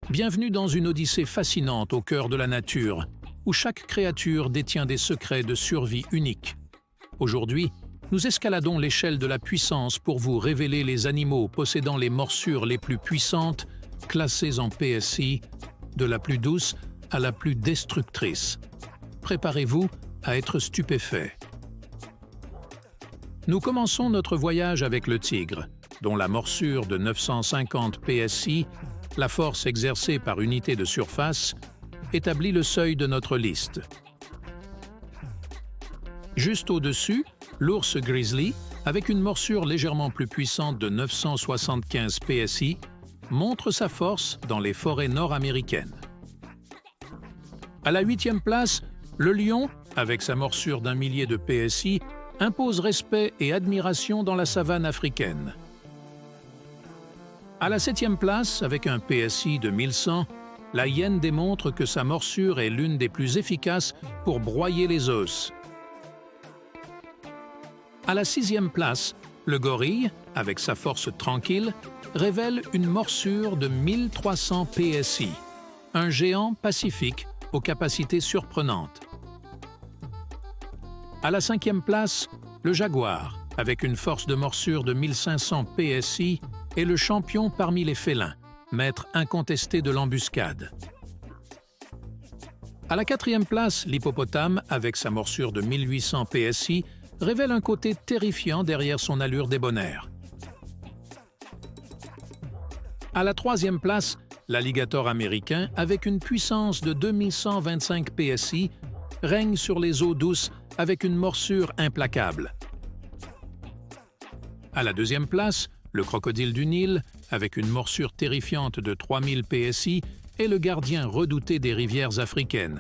Bienvenue dans une odyssée fascinante au cœur de la nature, où chaque créature détient des secrets de survie uniques. Aujourd'hui, nous escaladons l'échelle de la puissance pour vous révéler les animaux possédant les morsures les plus puissantes, classées en PSI, de la plus douce à la plus destructrice. Préparez-vous à être stupéfait. Nous commençons notre voyage avec le tigre, dont la morsure de 950 PSI, la force exercée par unité de surface, établit le seuil de notre liste. Juste au-dessus, l'ours grizzly, avec une morsure légèrement plus puissante de 975 PSI, montre sa force dans les forêts nord-américaines. À la 8e place, le lion, avec sa morsure d'1 millier de PSI, impose respect et admiration dans la savane africaine. À la 7e place, avec un PSI de 1100, la hyène démontre que sa morsure est l'une des plus efficaces pour broyer les os. À la 6e place, le gorille, avec sa force tranquille, révèle une morsure de 1300 PSI, un géant pacifique aux capacités surprenantes. À la 5e place, le jaguar, avec une force de morsure de 1500 PSI, est le champion parmi les félins, maître incontesté de l'embuscade. À la 4e place, l'hippopotame, avec sa morsure de 1800 PSI, révèle un côté terrifiant derrière son allure débonnaire. À la 3e place, l'alligator américain, avec une puissance de 2125 PSI, règne sur les eaux douces avec une morsure implacable. À la 2e place, le crocodile du Nil, avec une morsure terrifiante de 3000 PSI, est le gardien redouté des rivières africaines.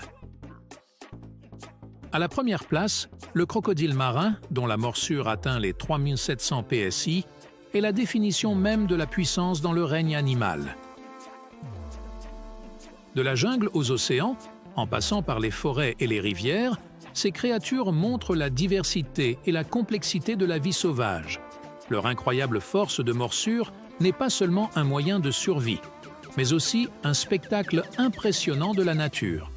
À la 1re place, le crocodile marin, dont la morsure atteint les 3700 PSI, est la définition même de la puissance dans le règne animal. De la jungle aux océans, en passant par les forêts et les rivières, ces créatures montrent la diversité et la complexité de la vie sauvage. Leur incroyable force de morsure n'est pas seulement un moyen de survie, mais aussi un spectacle impressionnant de la nature.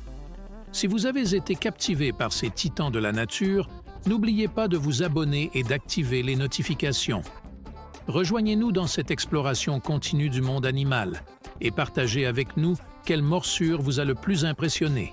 Si vous avez été captivé par ces titans de la nature, n'oubliez pas de vous abonner et d'activer les notifications. Rejoignez-nous dans cette exploration continue du monde animal et partagez avec nous quelle morsure vous a le plus impressionné.